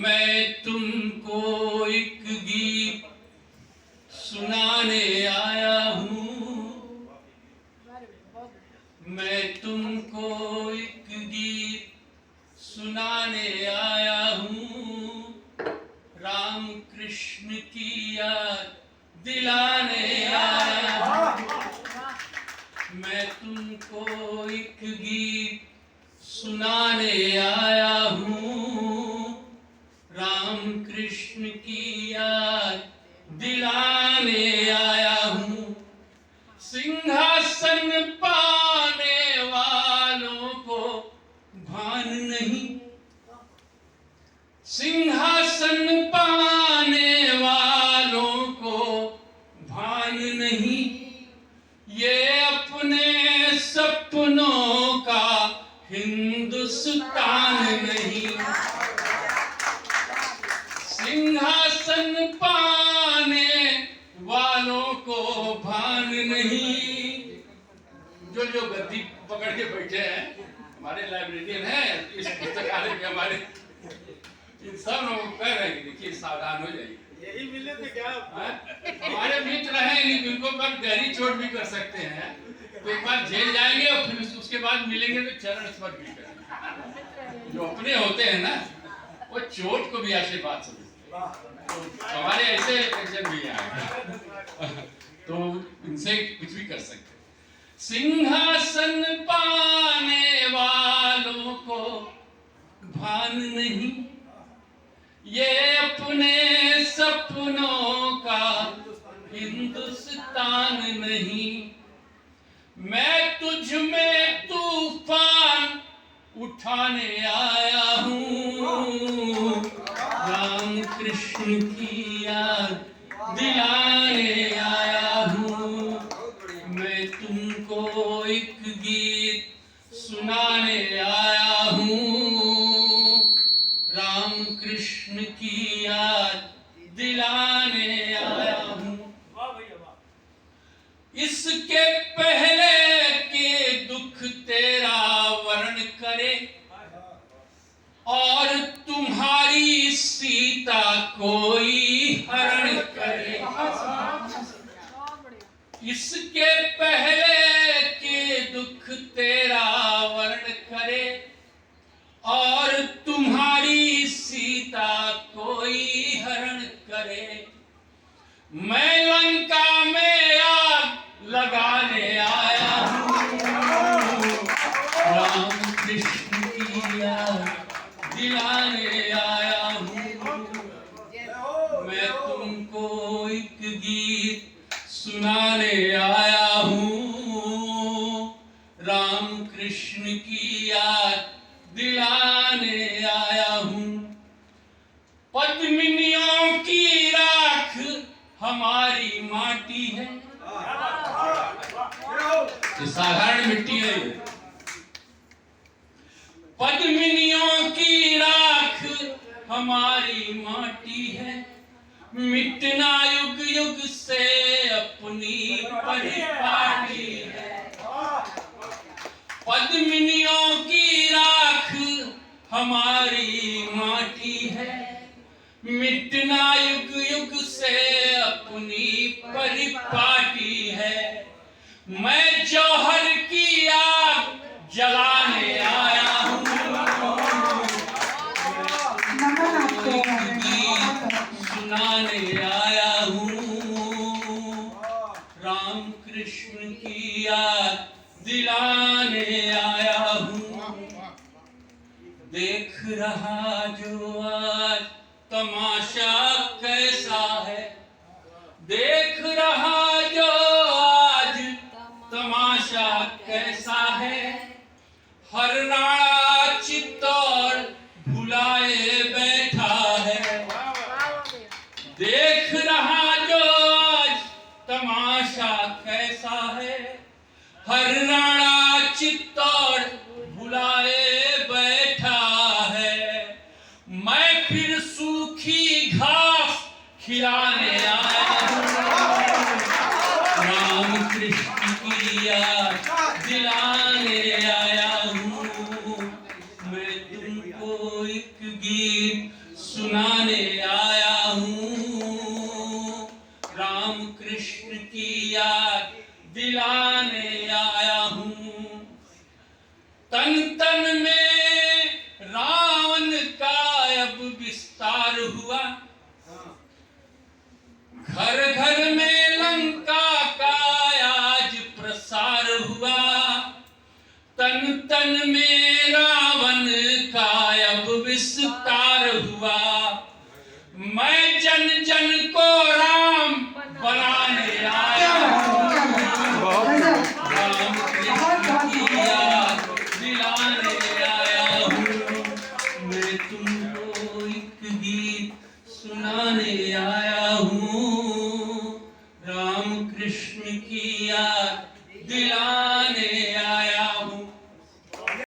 मैं तुमको एक गीत सुनाने आया हूँ। मैं तुमको एक गीत सुनाने आया हूँ। राम कृष्ण की याद दिलाने आया हूँ। मैं तुमको एक गीत सुनाने आया हूँ। राम कृष्ण की याद दिलाने आया हूँ। सिंहासन पाने वालों को भान नहीं, सिंहासन पाने वालों को भान नहीं, ये अपने सपनों का हिंदुस्तान नहीं। सिंहासन पाने वालों को भान नहीं। जो जो गद्दी पकड़ के बैठे हैं, हमारे लाइब्रेरियन हैं इस पुस्तकालय के, हमारे इन सब लोगों को कह रहे हैं, देखिए सावधान हो जाइए। यही मिले थे क्या? हमारे मित्र हैं, इनको पर गहरी चोट भी कर सकते हैं। तो एक बार जेल जाएंगे और फिर उसके बाद मिलेंगे तो चरण स्पर्श भी करेंगे। जो अपने होते हैं ना, वो चोट को भी आशीर्वाद समझते हैं। तो हमारे ऐसे टेंशन भी आएंगे तो इनसे कुछ भी कर सकते हैं। सिंहासन पाने वालों को भान नहीं, ये अपने सपनों का हिंदुस्तान नहीं। मैं तुझ में तूफान उठाने आया हूँ। राम कृष्ण की याद दिलाने आया हूँ। मैं तुमको एक गीत सुनाने आया हूँ। राम कृष्ण की याद दिलाने आया हूँ। इसके पहले के दुख तेरा वर्ण करे और तुम्हारी सीता कोई हरण करे। इसके पहले के दुख तेरा वर्ण करे और तुम्हारी सीता कोई हरण करे। मैं लंका में आग लगाने आया हूँ। राम कृष्ण की याद दिलाने आया हूँ। मैं तुमको एक गीत सुनाने आया हूँ। राम कृष्ण की याद दिलाने आया हूँ। पद्मिनियों की राख हमारी माटी है, ये साधारण मिट्टी है। पद्मिनियों की राख हमारी माटी है, मिटना युग युग से अपनी परिपाटी है। पद्मिनियों की राख हमारी माटी है, मिटना युग युग से अपनी परिपाटी है। मैं जौहर की आग जलाने आया हूँ। सुनाने आया हूँ। राम कृष्ण की याद दिलाने आया हूँ। देख रहा जो आज तमाशा कैसा है, देख रहा जो आज तमाशा कैसा है। हर नाड़ा चित्तौड़ भुलाए बैठा है। देख रहा जो आज तमाशा कैसा है। हर नाड़ा चित्तौड़ भुलाए बैठा है। मैं फिर सूखी घास खिलाने आया हूँ। राम कृष्ण की याद दिलाने आया हूँ। मैं तुमको एक गीत सुनाने आया हूँ, राम कृष्ण की याद दिलाने आया हूँ। तन तन में रावण का अब विस्तार हुआ, घर घर में लंका का आज प्रसार हुआ। तन तन में रावण का अब विस्तार हुआ,